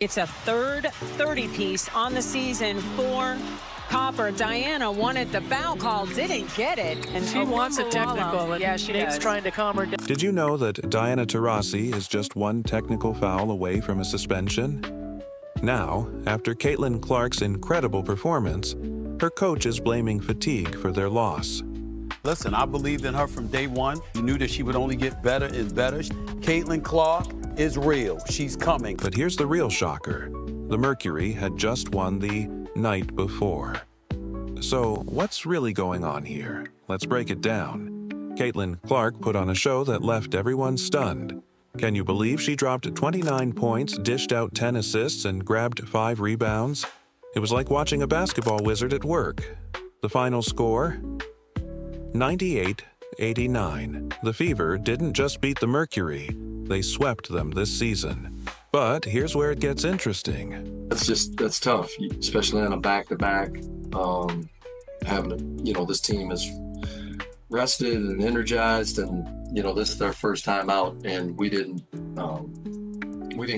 It's a third 30-piece on the season for Copper. Diana wanted the foul call, didn't get it. And she wants a technical, and yeah, she Nate's does. trying to calm her down. Did you know that Diana Taurasi is just one technical foul away from a suspension? Now, after Caitlin Clark's incredible performance, her coach is blaming fatigue for their loss. Listen, I believed in her from day one. You knew that she would only get better and better. Caitlin Clark is real. She's coming. But here's the real shocker. The Mercury had just won the night before. So what's really going on here? Let's break it down. Caitlin Clark put on a show that left everyone stunned. Can you believe she dropped 29 points, dished out 10 assists, and grabbed 5 rebounds? It was like watching a basketball wizard at work. The final score? 98-89. The Fever didn't just beat the Mercury, they swept them this season. But here's where it gets interesting. That's tough, especially on a back-to-back. This team is rested and energized, and this is their first time out, and we didn't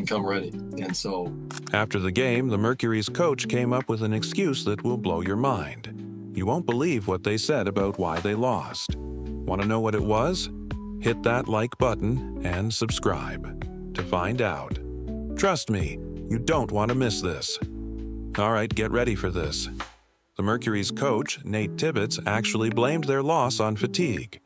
come ready. And so after the game, the Mercury's coach came up with an excuse that will blow your mind. You won't believe what they said about why they lost. Want to know what it was? Hit that like button and subscribe to find out. Trust me, you don't want to miss this. All right, get ready for this. The Mercury's coach, Nate Tibbets, actually blamed their loss on fatigue.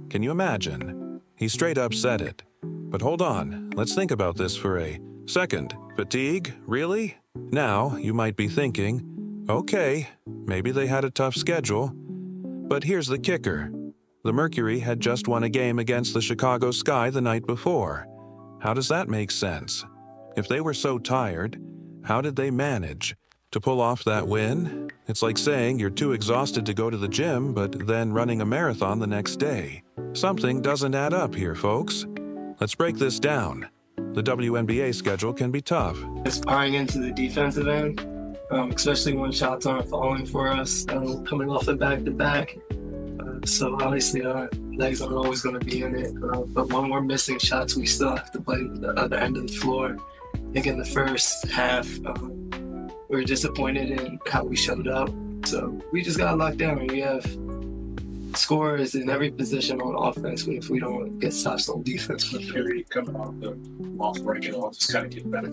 Can you imagine? He straight up said it. But hold on, let's think about this for a second. Fatigue? Really? Now, you might be thinking, okay, maybe they had a tough schedule. But here's the kicker. The Mercury had just won a game against the Chicago Sky the night before. How does that make sense? If they were so tired, how did they manage to pull off that win? It's like saying you're too exhausted to go to the gym, but then running a marathon the next day. Something doesn't add up here, folks. Let's break this down. The WNBA schedule can be tough. It's buying into the defensive end, especially when shots aren't falling for us, coming off the back-to-back. So obviously our legs aren't always going to be in it. But when we're missing shots, we still have to play the other end of the floor. I think in the first half, we were disappointed in how we showed up. So we just got locked down. We have scorers in every position on offense if we don't get stops on defense. Mercury coming off the loss break and all, just kind of get better.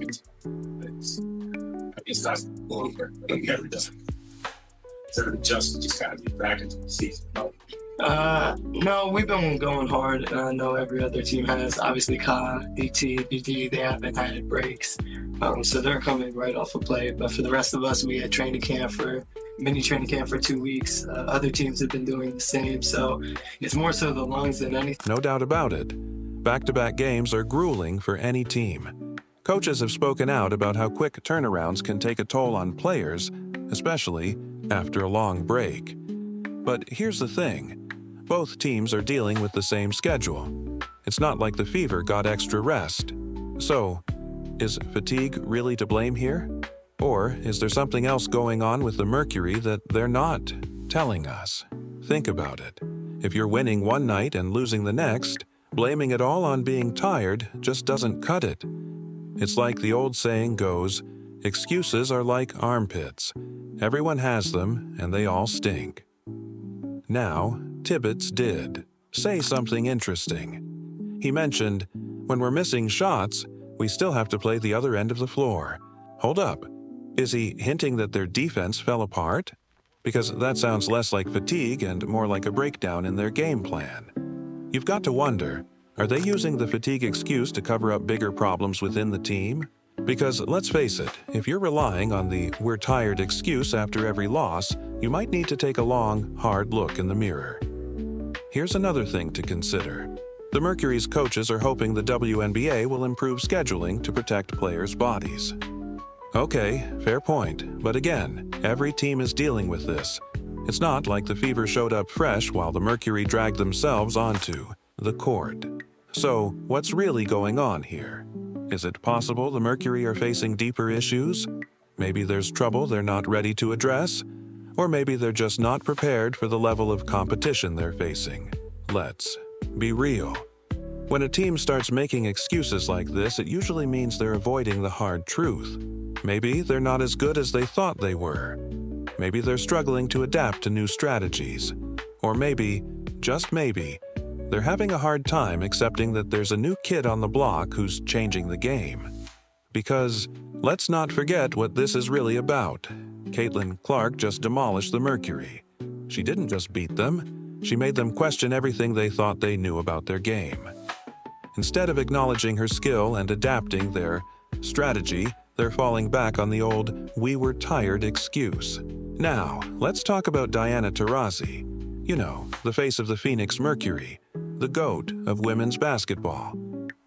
It's not over. Mercury doesn't. So just kind of get back into the season. No, we've been going hard, and I know every other team has. Obviously, Ka, DT, BD, they haven't had breaks. So they're coming right off a play. But for the rest of us, we had mini training camp for 2 weeks. Other teams have been doing the same. So it's more so the lungs than anything. No doubt about it. Back-to-back games are grueling for any team. Coaches have spoken out about how quick turnarounds can take a toll on players, especially after a long break. But here's the thing. Both teams are dealing with the same schedule. It's not like the Fever got extra rest. So, is fatigue really to blame here? Or is there something else going on with the Mercury that they're not telling us? Think about it. If you're winning one night and losing the next, blaming it all on being tired just doesn't cut it. It's like the old saying goes, excuses are like armpits. Everyone has them, and they all stink. Now, Tibbets did say something interesting. He mentioned, when we're missing shots, we still have to play the other end of the floor. Hold up. Is he hinting that their defense fell apart? Because that sounds less like fatigue and more like a breakdown in their game plan. You've got to wonder, are they using the fatigue excuse to cover up bigger problems within the team? Because let's face it, if you're relying on the "we're tired" excuse after every loss, you might need to take a long, hard look in the mirror. Here's another thing to consider. The Mercury's coaches are hoping the WNBA will improve scheduling to protect players' bodies. Okay, fair point, but again, every team is dealing with this. It's not like the Fever showed up fresh while the Mercury dragged themselves onto the court. So, what's really going on here? Is it possible the Mercury are facing deeper issues? Maybe there's trouble they're not ready to address? Or maybe they're just not prepared for the level of competition they're facing. Let's be real. When a team starts making excuses like this, it usually means they're avoiding the hard truth. Maybe they're not as good as they thought they were. Maybe they're struggling to adapt to new strategies. Or maybe, just maybe, they're having a hard time accepting that there's a new kid on the block who's changing the game. Because let's not forget what this is really about. Caitlin Clark just demolished the Mercury. She didn't just beat them, she made them question everything they thought they knew about their game. Instead of acknowledging her skill and adapting their strategy, they're falling back on the old "we were tired" excuse. Now, let's talk about Diana Taurasi. You know, the face of the Phoenix Mercury, the GOAT of women's basketball.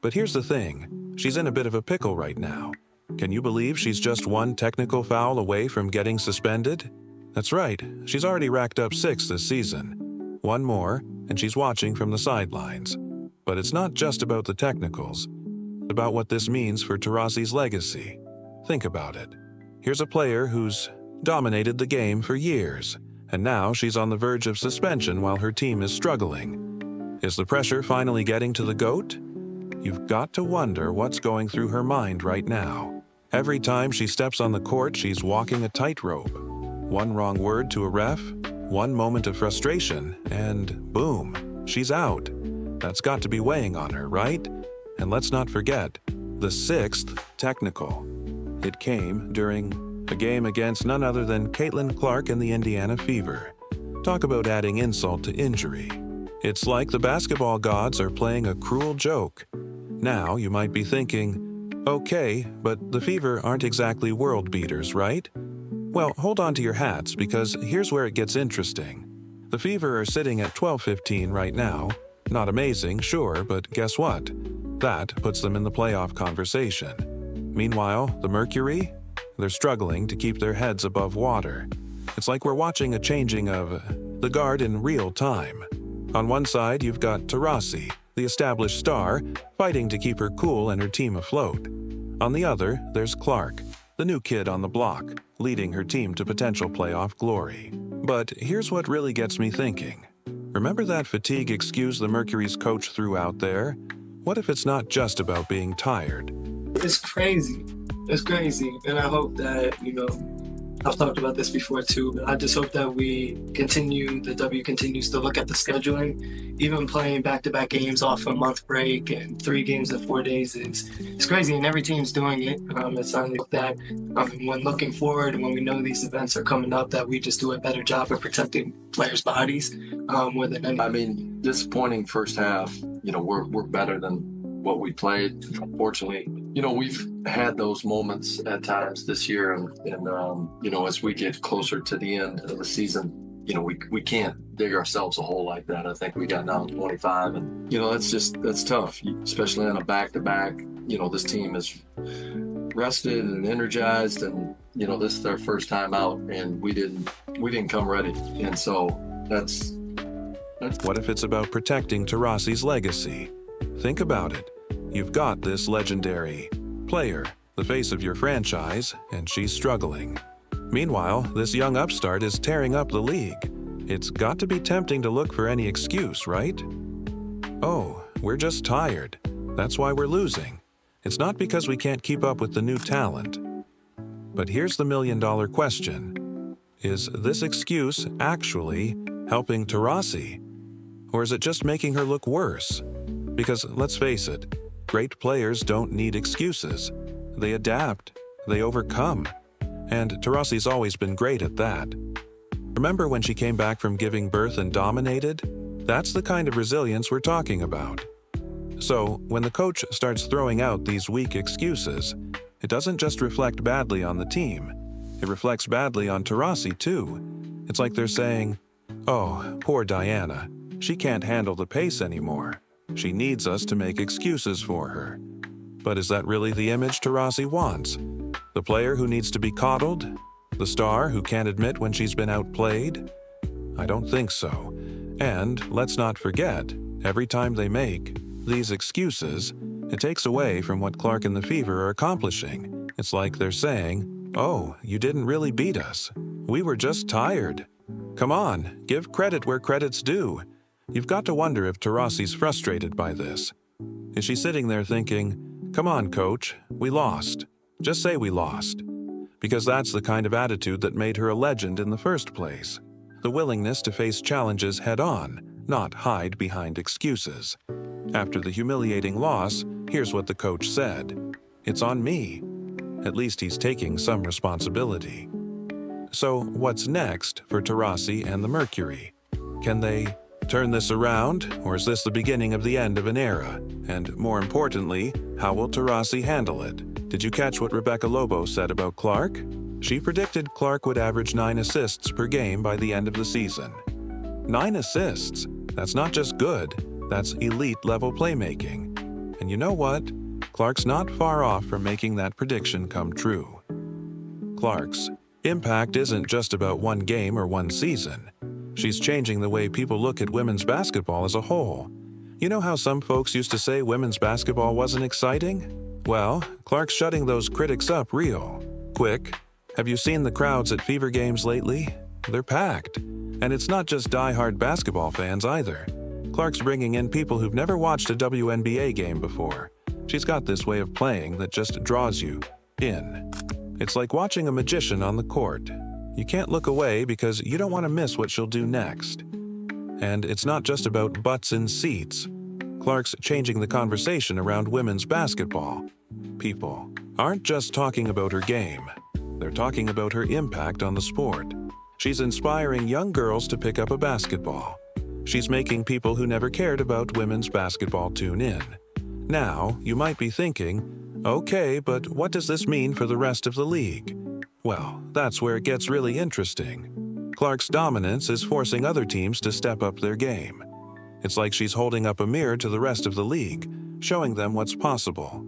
But here's the thing, she's in a bit of a pickle right now. Can you believe she's just one technical foul away from getting suspended? That's right, she's already racked up 6 this season. One more, and she's watching from the sidelines. But it's not just about the technicals. It's about what this means for Taurasi's legacy. Think about it. Here's a player who's dominated the game for years, and now she's on the verge of suspension while her team is struggling. Is the pressure finally getting to the GOAT? You've got to wonder what's going through her mind right now. Every time she steps on the court, she's walking a tightrope. One wrong word to a ref, one moment of frustration, and boom, she's out. That's got to be weighing on her, right? And let's not forget, the 6th technical. It came during a game against none other than Caitlin Clark and the Indiana Fever. Talk about adding insult to injury. It's like the basketball gods are playing a cruel joke. Now you might be thinking, okay, but the Fever aren't exactly world beaters, right? Well, hold on to your hats, because here's where it gets interesting. The Fever are sitting at 12-15 right now. Not amazing, sure, but guess what? That puts them in the playoff conversation. Meanwhile, the Mercury? They're struggling to keep their heads above water. It's like we're watching a changing of the guard in real time. On one side, you've got Taurasi, the established star, fighting to keep her cool and her team afloat. On the other, there's Clark, the new kid on the block, leading her team to potential playoff glory. But here's what really gets me thinking. Remember that fatigue excuse the Mercury's coach threw out there? What if it's not just about being tired? It's crazy. It's crazy. And I hope that, I've talked about this before too, but I just hope that the W continues to look at the scheduling. Even playing back-to-back games off a month break and 3 games in 4 days it's crazy, and every team's doing it. It's something that when looking forward and when we know these events are coming up, that we just do a better job of protecting players' bodies more than anything. I mean, disappointing first half. We're better than what we played. Unfortunately, we've had those moments at times this year, and as we get closer to the end of the season, we can't dig ourselves a hole like that. I think we got down 25, and that's tough, especially on a back-to-back. This team is rested and energized, and this is their first time out, and we didn't come ready, and so that's. What if it's about protecting Taurasi's legacy? Think about it. You've got this legendary player, the face of your franchise, and she's struggling. Meanwhile, this young upstart is tearing up the league. It's got to be tempting to look for any excuse, right? Oh, we're just tired. That's why we're losing. It's not because we can't keep up with the new talent. But here's the million-dollar question. Is this excuse actually helping Taurasi? Or is it just making her look worse? Because let's face it, great players don't need excuses. They adapt, they overcome. And Taurasi's always been great at that. Remember when she came back from giving birth and dominated? That's the kind of resilience we're talking about. So, when the coach starts throwing out these weak excuses, it doesn't just reflect badly on the team. It reflects badly on Taurasi too. It's like they're saying, "Oh, poor Diana. She can't handle the pace anymore. She needs us to make excuses for her." But is that really the image Taurasi wants? The player who needs to be coddled? The star who can't admit when she's been outplayed? I don't think so. And let's not forget, every time they make these excuses, it takes away from what Clark and the Fever are accomplishing. It's like they're saying, "Oh, you didn't really beat us. We were just tired." Come on, give credit where credit's due. You've got to wonder if Taurasi's frustrated by this. Is she sitting there thinking, "Come on, coach, we lost. Just say we lost." because that's the kind of attitude that made her a legend in the first place. The willingness to face challenges head-on, not hide behind excuses. After the humiliating loss, here's what the coach said. "It's on me." At least he's taking some responsibility. So what's next for Taurasi and the Mercury? Can they turn this around, or is this the beginning of the end of an era? And more importantly, how will Taurasi handle it? Did you catch what Rebecca Lobo said about Clark? She predicted Clark would average 9 assists per game by the end of the season. 9 assists? That's not just good, that's elite-level playmaking. And you know what? Clark's not far off from making that prediction come true. Clark's impact isn't just about one game or one season. She's changing the way people look at women's basketball as a whole. You know how some folks used to say women's basketball wasn't exciting? Well, Clark's shutting those critics up real quick. Have you seen the crowds at Fever games lately? They're packed. And it's not just die-hard basketball fans either. Clark's bringing in people who've never watched a WNBA game before. She's got this way of playing that just draws you in. It's like watching a magician on the court. You can't look away because you don't want to miss what she'll do next. And it's not just about butts in seats. Clark's changing the conversation around women's basketball. People aren't just talking about her game. They're talking about her impact on the sport. She's inspiring young girls to pick up a basketball. She's making people who never cared about women's basketball tune in. Now, you might be thinking, okay, but what does this mean for the rest of the league? Well, that's where it gets really interesting. Clark's dominance is forcing other teams to step up their game. It's like she's holding up a mirror to the rest of the league, showing them what's possible.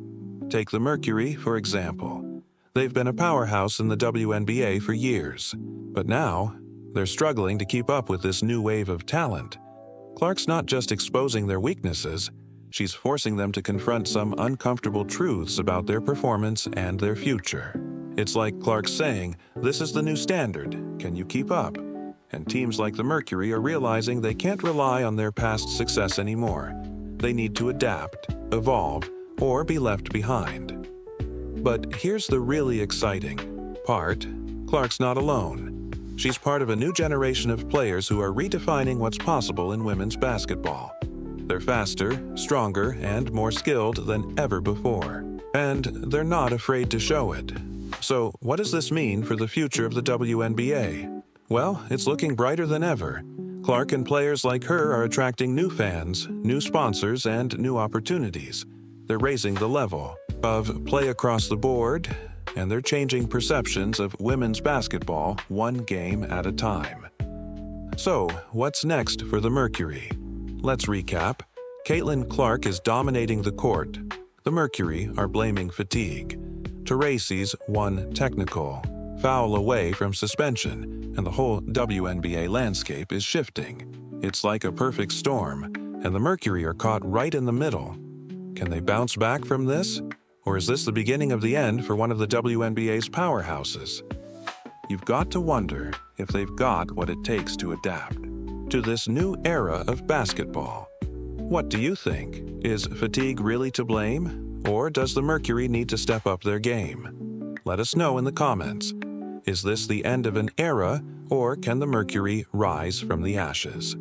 Take the Mercury, for example. They've been a powerhouse in the WNBA for years, but now they're struggling to keep up with this new wave of talent. Clark's not just exposing their weaknesses, she's forcing them to confront some uncomfortable truths about their performance and their future. It's like Clark saying, "This is the new standard. Can you keep up?" And teams like the Mercury are realizing they can't rely on their past success anymore. They need to adapt, evolve, or be left behind. But here's the really exciting part. Clark's not alone. She's part of a new generation of players who are redefining what's possible in women's basketball. They're faster, stronger, and more skilled than ever before. And they're not afraid to show it. So, what does this mean for the future of the WNBA? Well, it's looking brighter than ever. Clark and players like her are attracting new fans, new sponsors, and new opportunities. They're raising the level of play across the board, and they're changing perceptions of women's basketball one game at a time. So, what's next for the Mercury? Let's recap. Caitlin Clark is dominating the court. The Mercury are blaming fatigue. Taurasi's one technical foul away from suspension, and the whole WNBA landscape is shifting. It's like a perfect storm, and the Mercury are caught right in the middle. Can they bounce back from this? Or is this the beginning of the end for one of the WNBA's powerhouses? You've got to wonder if they've got what it takes to adapt to this new era of basketball. What do you think? Is fatigue really to blame? Or does the Mercury need to step up their game? Let us know in the comments. Is this the end of an era, or can the Mercury rise from the ashes?